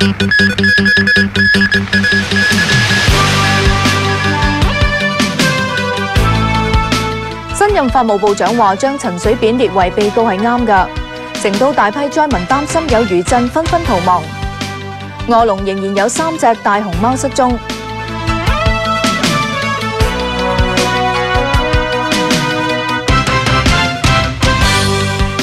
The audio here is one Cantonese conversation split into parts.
新任法務部長話將陳水扁列為被告係啱㗎。成都大批災民擔心有餘震，紛紛逃亡。臥龍仍然有3隻大熊貓失蹤。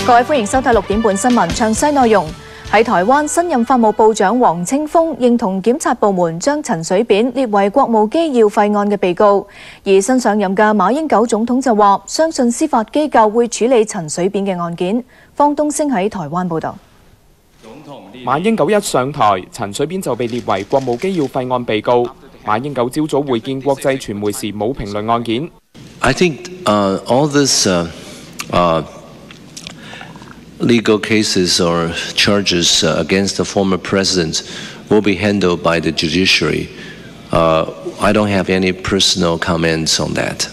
各位歡迎收睇6點半新聞，詳細內容。喺台灣，新任法務部長黃清鋒認同檢察部門將陳水扁列為國務機要費案嘅被告，而新上任嘅馬英九總統就話相信司法機構會處理陳水扁嘅案件。方東升喺台灣報導。馬英九一上台，陳水扁就被列為國務機要費案被告。馬英九朝早會見國際傳媒時冇評論案件。I think all this legal cases or charges against the former president will be handled by the judiciary. I don't have any personal comments on that.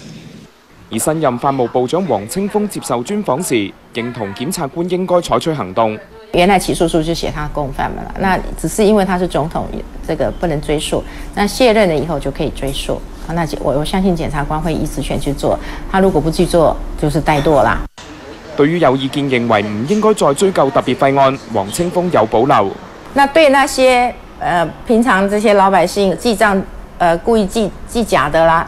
而新任法務部長黃清鋒接受專訪時，認同檢察官應該採取行動。原來起訴書就寫他共犯嘛，那只是因為他是總統，這個不能追訴。那卸任了以後就可以追訴。那我相信檢察官會依職權去做，他如果不去做，就是怠惰啦。對於有意見認為唔應該再追究特別費案，黃清鋒有保留。那對那些平常這些老百姓記帳故意記假的啦，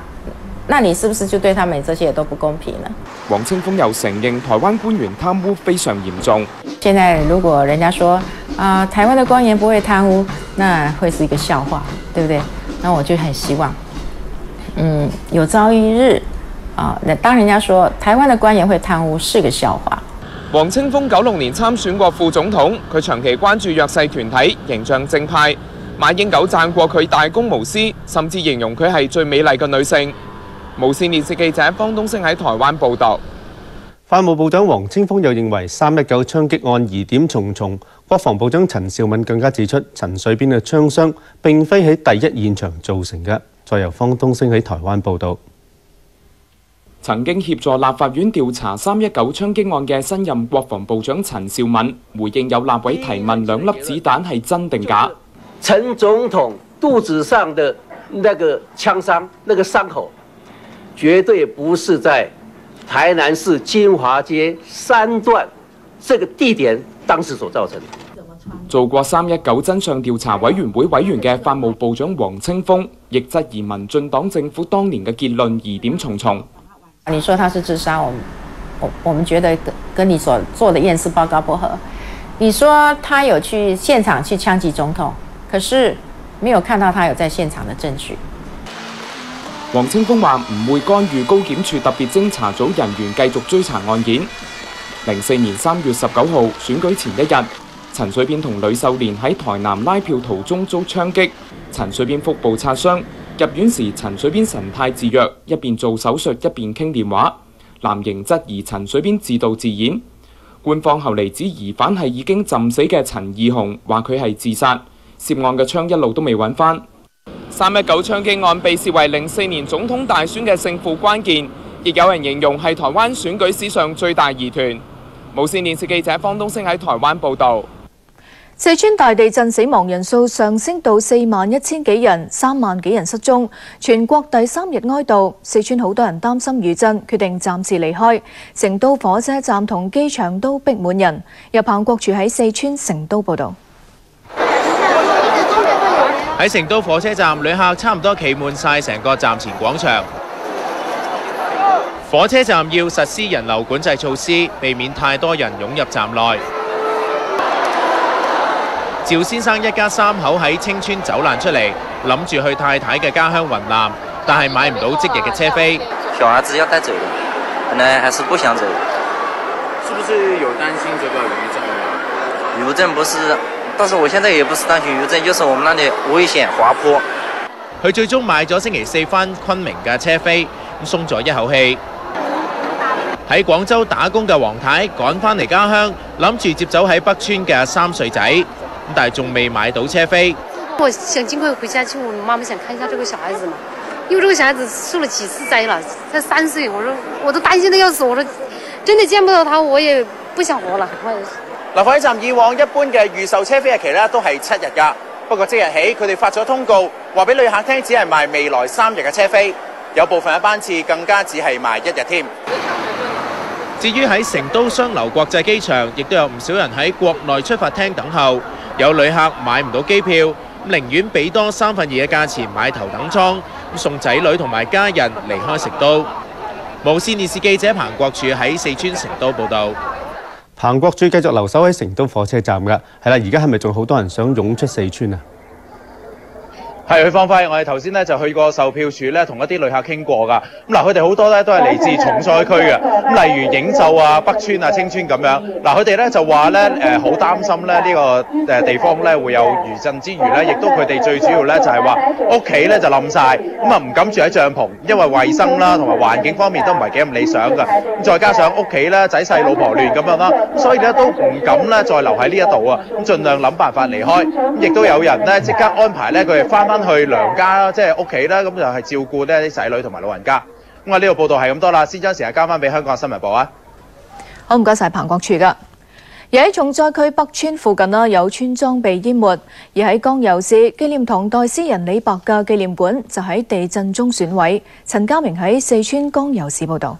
那你是不是就對他們這些都不公平呢？黃清鋒又承認台灣官員貪污非常嚴重。現在如果人家說台灣的官員不會貪污，那會是一個笑話，對不對？那我就很希望，有朝一日。當人家說台灣的官員會貪污是個笑話。黃清鋒96年參選過副總統，佢長期關注弱勢團體，形象正派。馬英九讚過佢大公無私，甚至形容佢係最美麗嘅女性。無線電視記者方東升喺台灣報導。法務部長黃清鋒又認為319槍擊案疑點重重。國防部長陳肇敏更加指出，陳水扁嘅槍傷並非喺第一現場造成嘅。再由方東升喺台灣報導。曾經協助立法院調查319槍擊案嘅新任國防部長陳肇敏回應有立委提問2粒子彈係真定假？陳總統肚子上的那個槍傷，那個傷口，絕對不是在台南市金華街3段這個地點當時所造成的。做過319真相調查委員會委員嘅法務部長黃清鋒亦質疑民進黨政府當年嘅結論疑點重重。你說他是自殺，我們覺得跟你所做的驗屍報告不合。你說他有去現場去槍擊總統，可是沒有看到他有在現場的證據。黃清鋒話唔會干預高檢處特別偵查組人員繼續追查案件。04年3月19號選舉前一日，陳水扁同呂秀蓮喺台南拉票途中遭槍擊，陳水扁腹部擦傷。入院時，陳水扁神態自若，一邊做手術一邊傾電話。藍營質疑陳水扁自導自演。官方後嚟指疑犯係已經浸死嘅陳義雄，話佢係自殺。涉案嘅槍一路都未揾返。319槍擊案被視為04年總統大選嘅勝負關鍵，亦有人形容係台灣選舉史上最大疑團。無線電視記者方東升喺台灣報導。四川大地震死亡人數上升到41000幾人，3萬幾人失蹤，全國第3日哀悼。四川好多人擔心餘震，決定暫時離開。成都火車站同機場都逼滿人。由彭國柱喺四川成都報導。喺成都火車站，旅客差唔多企滿晒成個站前廣場。火車站要實施人流管制措施，避免太多人湧入站內。趙先生一家3口喺青川走難出嚟，諗住去太太嘅家鄉雲南，但係買唔到即日嘅車飛。小孩子要帶走的，本來還是不想走。是不是有擔心這個餘震？餘震不是，但是我現在也不是擔心餘震，就是我們那裡危險滑坡。佢最終買咗星期4返昆明嘅車飛，咁鬆咗一口氣。喺廣州打工嘅黃太趕返嚟家鄉，諗住接走喺北川嘅3歲仔。但係仲未買到車飛。我想盡快回家去，我媽媽想看一下這個小孩子嘛，因為這個小孩子受了幾次災了，才3歲，我都擔心得要死，我說真的見不到他，我也不想活了。立火車站以往一般嘅預售車飛日期咧都係7日㗎，不過即日起，佢哋發咗通告，話俾旅客聽，只係賣未來3日嘅車飛，有部分嘅班次更加只係賣1日添。至於喺成都雙流國際機場，亦都有唔少人喺國內出發廳等候，有旅客買唔到機票，寧願俾多2/3嘅價錢買頭等艙，送仔女同埋家人離開成都。無線電視記者彭國柱喺四川成都報導。彭國柱繼續留守喺成都火車站㗎，係啦，而家係咪仲好多人想湧出四川啊？係，許方輝，我哋頭先咧就去過售票處咧，同一啲旅客傾過㗎。咁嗱，佢哋好多咧都係嚟自重災區嘅，咁例如颍州啊、北川啊、青川咁樣。嗱，佢哋咧就話咧好擔心咧呢個地方咧會有餘震之餘咧，亦都佢哋最主要咧就係話屋企咧就冧晒，咁啊唔敢住喺帳篷，因為衞生啦同埋環境方面都唔係幾咁理想㗎。咁再加上屋企咧仔細老婆亂咁樣啦，所以咧都唔敢咧再留喺呢一度啊，咁盡量諗辦法離開。咁亦都有人咧即刻安排咧佢哋翻去娘家即係屋企啦，咁就係照顧呢啲仔女同埋老人家。咁啊呢度報道係咁多啦，先將時間交翻俾香港新聞部啊。好，唔該晒彭國柱噶。而喺重災區北川附近啦，有村莊被淹沒，而喺江油市紀念唐代詩人李白嘅紀念館就喺地震中損毀。陳家明喺四川江油市報導。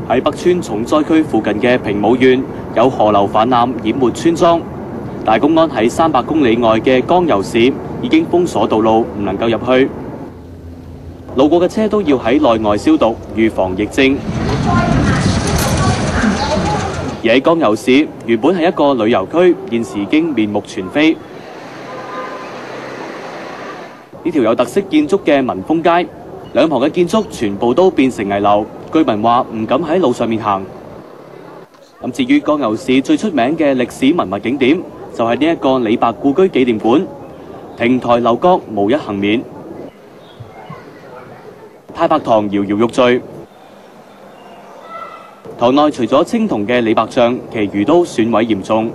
喺北川重災區附近嘅平武縣，有河流泛濫淹沒村莊。大公安喺300公里外嘅江油市已經封鎖道路，唔能夠入去。路過嘅車都要喺內外消毒，預防疫症。而喺江油市原本係一個旅遊區，現時已經面目全非。呢條有特色建築嘅民豐街，兩旁嘅建築全部都變成危樓，居民話唔敢喺路上面行。咁至於江油市最出名嘅歷史文物景點，就係呢一個李白故居紀念館，亭台樓閣無一幸免，太白堂搖搖欲墜。堂內除咗青銅嘅李白像，其餘都損毀嚴重。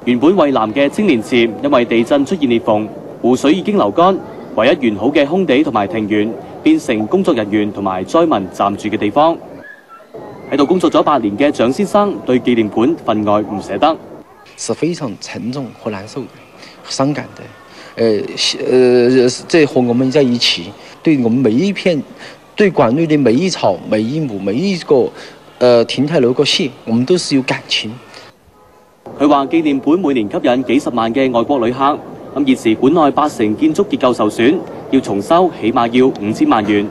原本蔚藍嘅青年池，因為地震出現裂縫，湖水已經流乾，唯一完好嘅空地同埋庭園，變成工作人員同埋災民暫住嘅地方。喺度工作咗8年嘅蔣先生對紀念館分外唔捨得，是非常沉重和難受的、傷感的。這和我們在一起，對我們每一片、對館內的每一草、每一畝、每一個亭台樓閣謝，我們都是有感情。佢話紀念館每年吸引幾十萬嘅外國旅客，咁現時館內80%建築結構受損，要重修起碼要5000萬元。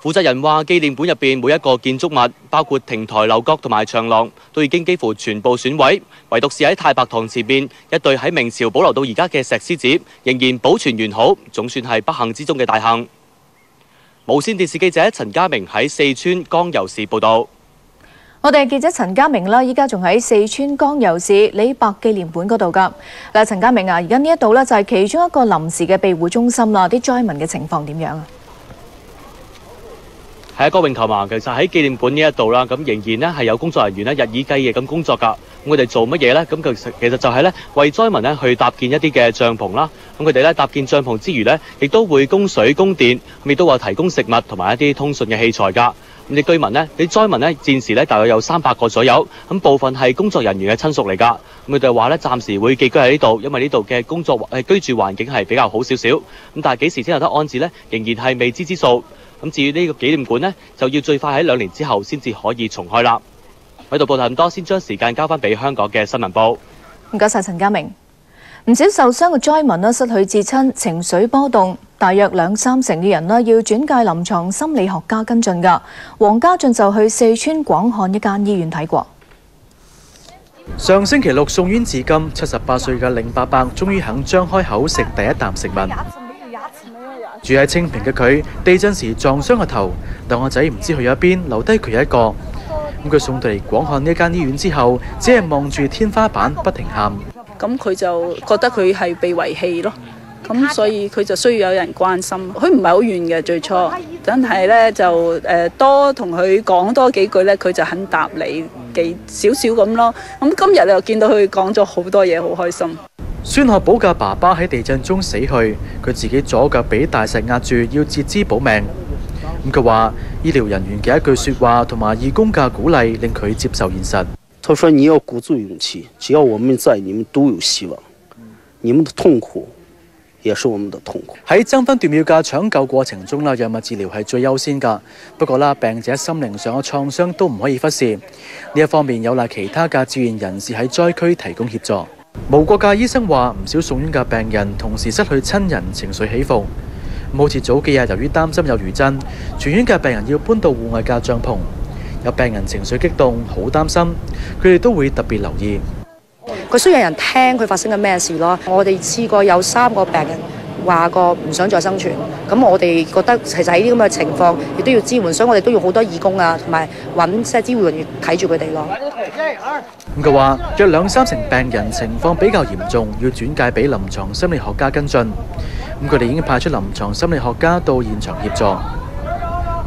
負責人話：紀念館入邊每一個建築物，包括亭台樓閣同埋長廊，都已經幾乎全部損毀，唯獨是喺太白堂前面一對喺明朝保留到而家嘅石獅子，仍然保存完好，總算係不幸之中嘅大幸。無線電視記者陳家明喺四川江油市報導。我哋記者陳家明啦，依家仲喺四川江油市李白紀念館嗰度㗎。嗱，陳家明啊，而家呢一度呢，就係其中一個臨時嘅庇護中心啦，啲災民嘅情況點樣啊？係啊，郭永琴啊，其實喺紀念館呢一度啦，咁仍然呢係有工作人員呢日以繼夜咁工作㗎。咁佢哋做乜嘢呢？咁其實就係呢為災民呢去搭建一啲嘅帳篷啦。咁佢哋呢搭建帳篷之餘呢，亦都會供水供電，咁亦都話提供食物同埋一啲通訊嘅器材㗎。咁啲居民呢，啲災民呢，戰時呢大約有300個左右，咁部分係工作人員嘅親屬嚟㗎。咁佢哋話呢，暫時會寄居喺呢度，因為呢度嘅居住環境係比較好少少。咁但係幾時先有得安置呢？仍然係未知之數。咁至於呢個紀念館呢，就要最快喺2年之後先至可以重開啦。喺度報道咁多，先將時間交翻俾香港嘅新聞部。唔該晒陳家明。唔少受傷嘅災民呢，失去至親，情緒波動，大約2-3成嘅人呢，要轉介臨床心理學家跟進㗎。黃家俊就去四川廣漢一間醫院睇過。上星期六送院至今，78歲嘅凌伯伯終於肯張開口食第一啖食物。住喺清平嘅佢，地震時撞傷個頭，兩個仔唔知去咗邊，留低佢一個。咁佢送到嚟廣漢呢間醫院之後，只係望住天花板不停喊。咁佢就覺得佢係被遺棄咯，咁所以佢就需要有人關心。佢唔係好遠嘅最初，真係咧就多同佢講多幾句咧，佢就肯答你少少咁咯。咁今日又見到佢講咗好多嘢，好開心。孫學寶嘅爸爸喺地震中死去，佢自己左腳俾大石壓住，要截肢保命。咁佢話醫療人員嘅一句說話同埋義工嘅鼓勵，令佢接受現實。他說你要鼓足勇氣，只要我們在，你們都有希望。你們的痛苦也是我們的痛苦。喺爭分奪秒嘅搶救過程中啦，藥物治療係最優先㗎。不過啦，病者心靈上嘅創傷都唔可以忽視。呢一方面有賴其他嘅志願人士喺災區提供協助。無國界醫生話，唔少送院嘅病人同時失去親人，情緒起伏。好似早幾日由於擔心有餘震，全院嘅病人要搬到戶外嘅帳篷。有病人情緒激動，好擔心，佢哋都會特別留意。佢需要有人聽佢發生緊咩事咯。我哋試過有3個病人話過唔想再生存，咁我哋覺得其實喺啲咁嘅情況，亦都要支援，所以我哋都要好多義工啊，同埋揾即係醫護人員睇住佢哋咯。咁佢話，約2-3成病人情況比較嚴重，要轉介俾臨床心理學家跟進。咁佢哋已經派出臨床心理學家到現場協助。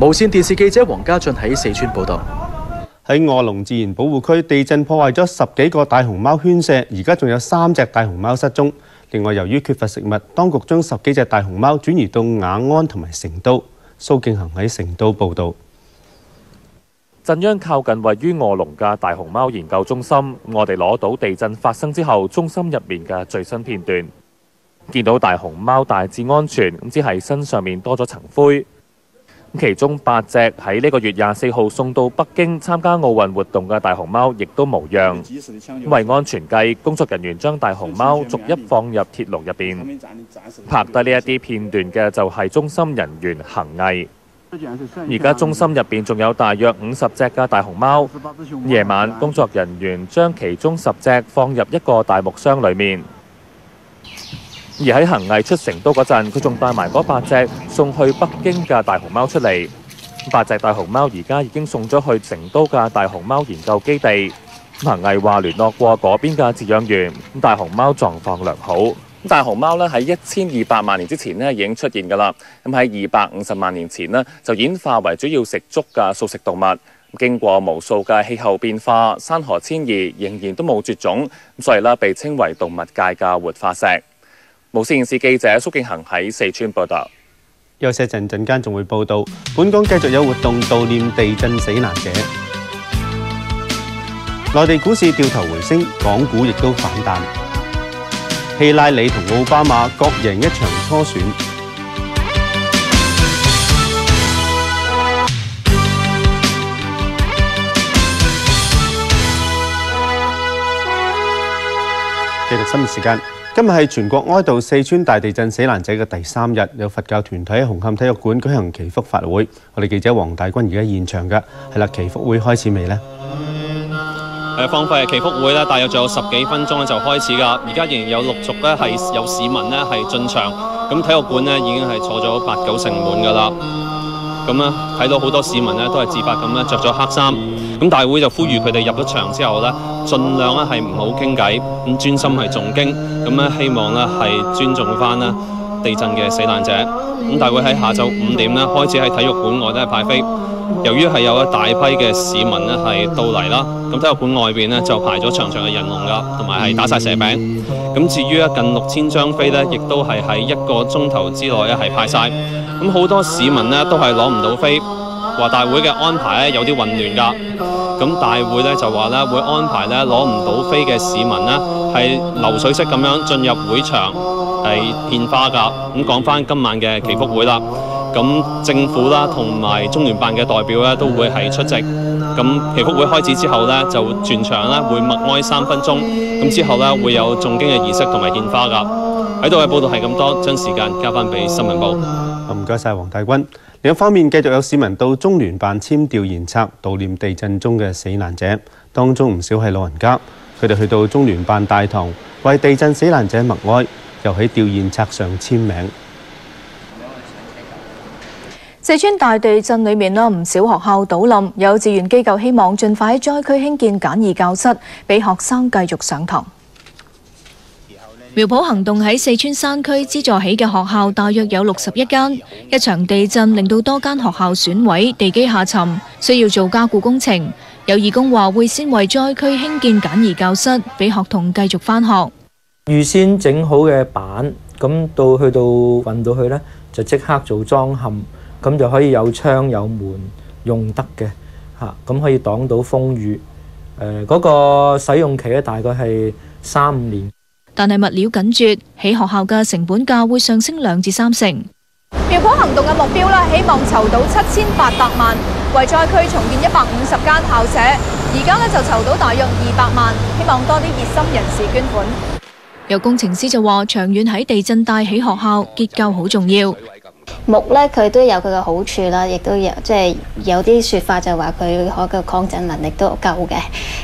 無線電視記者黃家俊喺四川報導。喺臥龍自然保護區，地震破壞咗10幾個大熊貓圈舍，而家仲有3隻大熊貓失蹤。另外，由於缺乏食物，當局將10幾隻大熊貓轉移到雅安同埋成都。蘇敬恒喺成都報導。震央靠近位於臥龍嘅大熊貓研究中心，我哋攞到地震發生之後中心入面嘅最新片段，見到大熊貓大致安全，只係身上面多咗層灰。其中8隻喺呢個月24號送到北京參加奧運活動嘅大熊貓，亦都無恙。為安全計，工作人員將大熊貓逐一放入鐵籠入邊。拍低呢一啲片段嘅就係中心人員恒毅。而家中心入邊仲有大約50隻嘅大熊貓。夜晚，工作人員將其中10隻放入一個大木箱裡面。而喺恒毅出成都嗰陣，佢仲帶埋嗰8隻送去北京嘅大熊貓出嚟。8隻大熊貓而家已經送咗去成都嘅大熊貓研究基地。恒毅話聯絡過嗰邊嘅飼養員，大熊貓狀況良好。大熊貓咧喺1200萬年之前咧已經出現㗎啦。咁喺250萬年前咧就演化為主要食竹嘅素食動物。經過無數嘅氣候變化、山河遷移，仍然都冇絕種，所以咧被稱為動物界嘅活化石。無線電視記者蘇敬恒喺四川報道。休息陣間仲會報道，本港繼續有活動悼念地震死難者。內地股市掉頭回升，港股亦都反彈。希拉里同奧巴馬各贏一場初選。繼續新聞時間。今日係全國哀悼四川大地震死難者嘅第3日，有佛教團體喺紅磡體育館舉行祈福法會。我哋記者黃大軍而家現場㗎，係啦，祈福會開始未呢？荒廢嘅祈福會咧，大約仲有10幾分鐘咧就開始㗎。而家仍然有陸續咧係有市民咧係進場，咁體育館咧已經係坐咗8-9成滿㗎啦。咁咧睇到好多市民咧都係自發咁咧着咗黑衫。咁大會就呼籲佢哋入咗場之後咧，盡量咧係唔好傾偈，咁專心係誦經，咁咧希望咧係尊重翻咧地震嘅死難者。咁大會喺下晝5點咧開始喺體育館外咧派飛。由於係有一大批嘅市民咧係到嚟啦，咁體育館外邊咧就排咗長長嘅人龍㗎，同埋係打晒蛇餅。咁至於近6000張飛咧，亦都係喺1個鐘頭之內咧係派晒。咁好多市民咧都係攞唔到飛。話大會嘅安排咧有啲混亂㗎，咁大會咧就話咧會安排咧攞唔到飛嘅市民咧係流水式咁樣進入會場係獻花㗎。咁講翻今晚嘅祈福會啦，咁政府啦同埋中聯辦嘅代表咧都會係出席。咁祈福會開始之後咧就全場咧會默哀3分鐘，咁之後咧會有誦經嘅儀式同埋獻花㗎。喺度嘅報道係咁多，將時間交翻俾新聞部。唔該晒黃大軍。另一方面，繼續有市民到中聯辦簽弔唁冊，悼念地震中嘅死難者，當中唔少係老人家。佢哋去到中聯辦大堂，為地震死難者默哀，又喺弔唁冊上簽名。四川大地震裏面唔少學校倒冧，有志願機構希望盡快喺災區興建簡易教室，俾學生繼續上堂。苗圃行動喺四川山區資助起嘅學校大約有61間，一場地震令到多間學校損毀、地基下沉，需要做加固工程。有義工話會先為災區興建簡易教室，俾學童繼續返學。預先整好嘅板，咁去到運到去呢，就即刻做裝嵌，咁就可以有窗有門用得嘅嚇，咁可以擋到風雨。嗰個使用期咧大概係3-5年。但係物料緊絀，起學校嘅成本價會上升2至3成。苗圃行動嘅目標啦，希望籌到7800萬，為災區重建150間校舍。而家咧就籌到大約200萬，希望多啲熱心人士捐款。有工程師就話，長遠喺地震帶起學校，結構好重要。木咧佢都有佢嘅好處啦，亦都有有啲説法就話佢個抗震能力都夠嘅。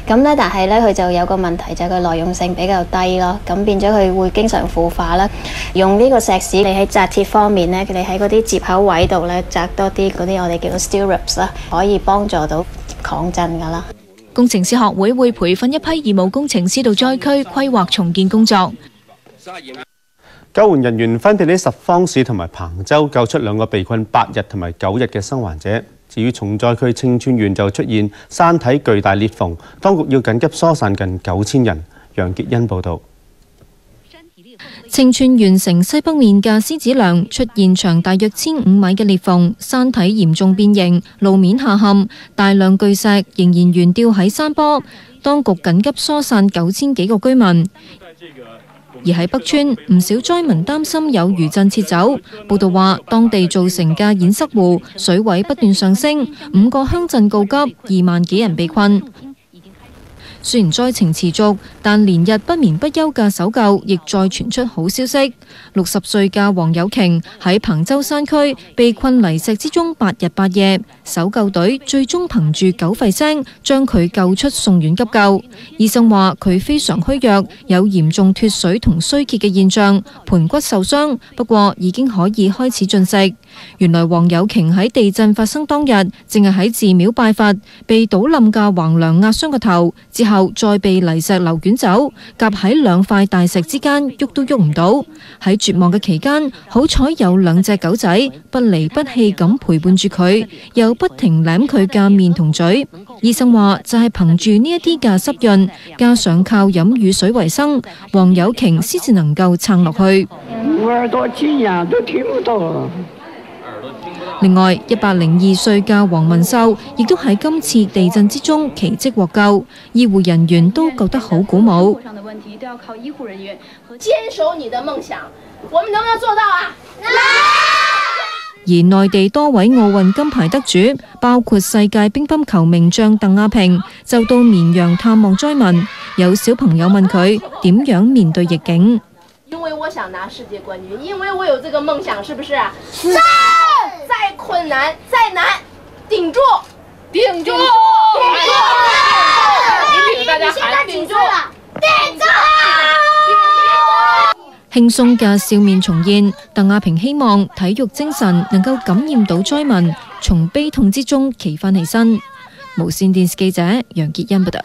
咁咧，但係咧佢就有個問題就係佢耐用性比較低咯，咁變咗佢會經常腐化啦。用呢個石屎，你喺紮鐵方面咧，你喺嗰啲接口位度咧紮多啲嗰啲我哋叫做 stirrups 啦，可以幫助到抗震噶啦。工程師學會會培訓一批義務工程師到災區規劃重建工作。救援人員分別喺十方市同埋彭州救出2個被困8日同埋9日嘅生還者。至於重災區青川縣就出現山體巨大裂縫，當局要緊急疏散近9000人。楊潔欣報導。青川縣城西北面嘅獅子梁出現長大約15米嘅裂縫，山體嚴重變形，路面下陷，大量巨石仍然懸吊喺山坡，當局緊急疏散9000幾個居民。而喺北村，唔少災民擔心有餘震撤走。報道話，當地造成嘅堰塞湖水位不斷上升，5個鄉鎮告急，2萬幾人被困。雖然災情持續，但連日不眠不休嘅搜救亦再傳出好消息。60歲嘅黃有瓊喺彭州山區被困泥石之中8日8夜，搜救隊最終憑住狗吠聲將佢救出送院急救。醫生話佢非常虛弱，有嚴重脫水同衰竭嘅現象，盤骨受傷，不過已經可以開始進食。原來黃有瓊喺地震發生當日，淨係喺寺廟拜佛，被倒冧嘅橫梁壓傷個頭，之後再被泥石流捲走，夾喺2塊大石之間，喐都喐唔到。喺絕望嘅期間，好彩有2隻狗仔不離不棄咁陪伴住佢，又不停舐佢嘅面同嘴。醫生話就係憑住呢一啲嘅濕潤，加上靠飲雨水為生，黃有瓊先至能夠撐落去。我耳朵緊呀，都聽不到了。另外，102歲嘅黃文秀亦都喺今次地震之中奇蹟獲救，醫護人員都覺得好鼓舞。堅守你的夢想，我們能不能做到啊？而內地多位奧運金牌得主，包括世界乒乓球名將鄧亞萍，就到綿陽探望災民。有小朋友問佢點樣面對逆境。因為我想拿世界冠軍，因為我有這個夢想，是不是？是。再困難再難，頂住，頂住，頂住！你現在頂住了，頂住！輕鬆嘅笑面重現，鄧亞萍希望體育精神能夠感染到災民，從悲痛之中企返起身。無線電視記者楊潔欣報道。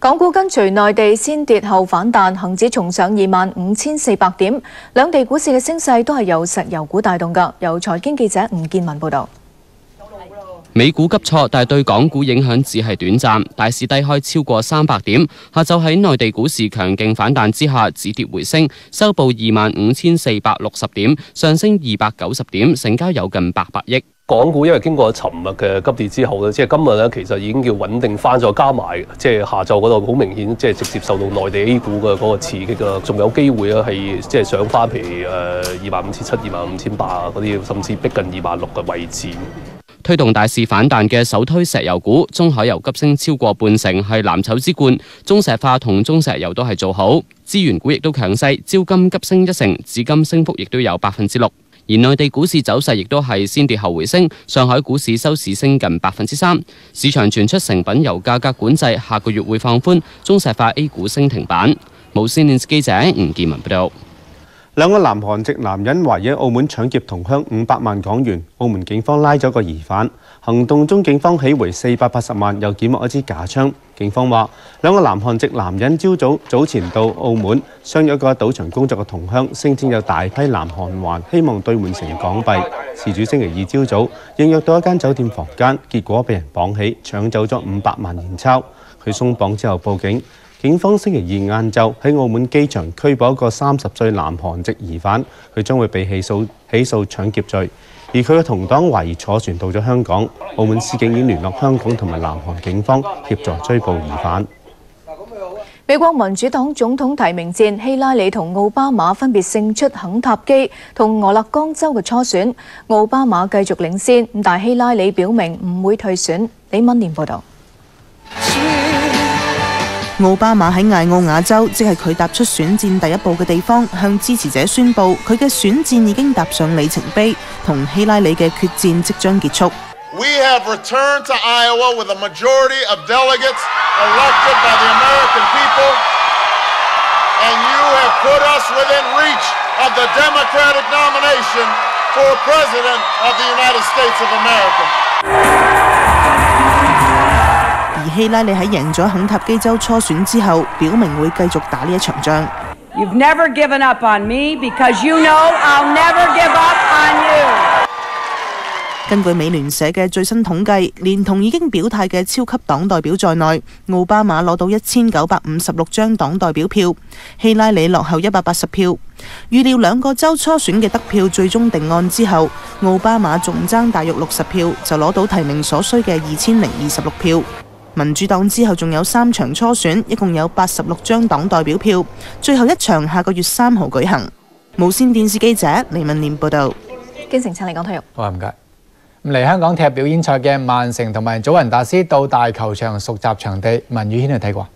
港股跟隨內地先跌後反彈，恒指重上25,400點。兩地股市嘅升勢都係由石油股帶動㗎。由財經記者吳建文報導。美股急挫，但係對港股影響只係短暫，大市低開超過300點。下晝喺內地股市強勁反彈之下，止跌回升，收報25,460點，上升290點，成交有近800億。港股因為經過尋日嘅急跌之後咧，即係今日咧其實已經叫穩定翻咗，加埋即係下晝嗰度好明顯，即係直接受到內地 A 股嘅嗰個刺激啦，仲有機會咧係即係上翻譬如25,700、25,800嗰啲，甚至逼近26,000嘅位置。推動大市反彈嘅首推石油股，中海油急升超過半成，係藍籌之冠。中石化同中石油都係做好，資源股亦都強勢，招金急升1成，紫金升幅亦都有6%。而內地股市走勢亦都係先跌後回升，上海股市收市升近3%。市場傳出成品油價格管制下個月會放寬，中石化 A 股升停板。無線電視記者吳建文報道。2個南韓籍男人懷疑喺澳門搶劫同鄉500萬港元，澳門警方拉咗個疑犯。行動中，警方起回480萬，又檢獲一支假槍。警方話，2個南韓籍男人早前到澳門相約過喺賭場工作嘅同鄉，聲稱有大批南韓環希望兌換成港幣。事主星期二朝早應約到一間酒店房間，結果被人綁起，搶走咗500萬現鈔。佢鬆綁之後報警。警方星期二晏晝喺澳門機場拘捕一個30歲南韓籍疑犯，佢將會被起訴搶劫罪。而佢嘅同黨懷疑坐船到咗香港。澳門司警已經聯絡香港同埋南韓警方協助追捕疑犯。美國民主黨總統提名戰，希拉里同奧巴馬分別勝出肯塔基同俄勒岡州嘅初選，奧巴馬繼續領先，但希拉里表明唔會退選。李敏廉報導。奧巴馬喺艾奧瓦州，即係佢踏出選戰第一步嘅地方，向支持者宣布佢嘅選戰已經踏上里程碑，同希拉里嘅決戰即將結束。We have returned to Iowa with a majority of delegates elected by the American people, and you have put us within reach of the Democratic nomination for President of the United States of America. 而希拉里喺贏咗肯塔基州初選之後，表明會繼續打呢一場仗。You've never given up on me because you know I'll never give up on you. 根據美聯社嘅最新統計，連同已經表態嘅超級黨代表在內，奧巴馬攞到1956張黨代表票，希拉里落後180票。預料兩個州初選嘅得票最終定案之後，奧巴馬仲爭大約60票就攞到提名所需嘅2026票。民主黨之後仲有3場初選，一共有86張黨代表票，最後一場下個月3號舉行。無線電視記者李敏廉報導。經城請嚟講體育。好，唔該。嚟香港踢表演賽嘅曼城同埋祖雲達斯到大球場熟習場地，文宇軒去睇過。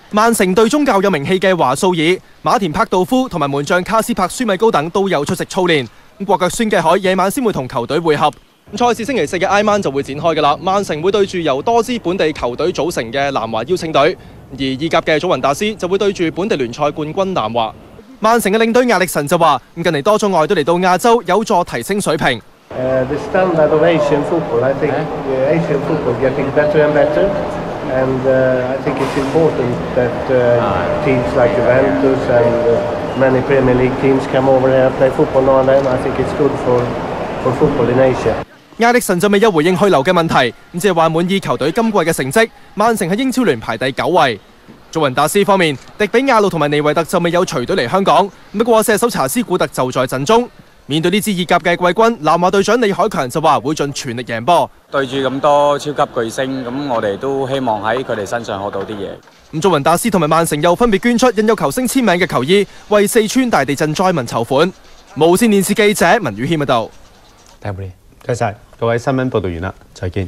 曼城隊中較有名氣嘅華素爾、馬田柏道夫同埋門將卡斯柏舒米高等都有出席操練。國腳孫繼海夜晚先會同球隊會合。賽事星期4嘅挨晚就會展開㗎啦。曼城會對住由多支本地球隊組成嘅南華邀請隊，而意甲嘅祖雲達斯就會對住本地聯賽冠軍南華。曼城嘅領隊亞歷臣就話：近嚟多咗外隊嚟到亞洲，有助提升水平。The standard of Asian football, I think Asian football getting better and better, and I think it's important that teams like Juventus and many Premier League teams come over here and play football now and then. I think it's good for football in Asia. 亞歷臣就未有回應去留嘅問題，只係話滿意球隊今季嘅成績。曼城喺英超聯排第9位。祖雲達斯方面，迪比亞路同埋尼維特就未有隨隊嚟香港，不過射手查斯古特就在陣中。面對呢支意甲嘅季軍，南華隊長李海強就話會盡全力贏波。對住咁多超級巨星，咁我哋都希望喺佢哋身上學到啲嘢。咁祖雲達斯同埋曼城又分別捐出印有球星簽名嘅球衣，為四川大地震災民籌款。無線電視記者文宇軒報道。多謝各位新聞報道完啦，再見。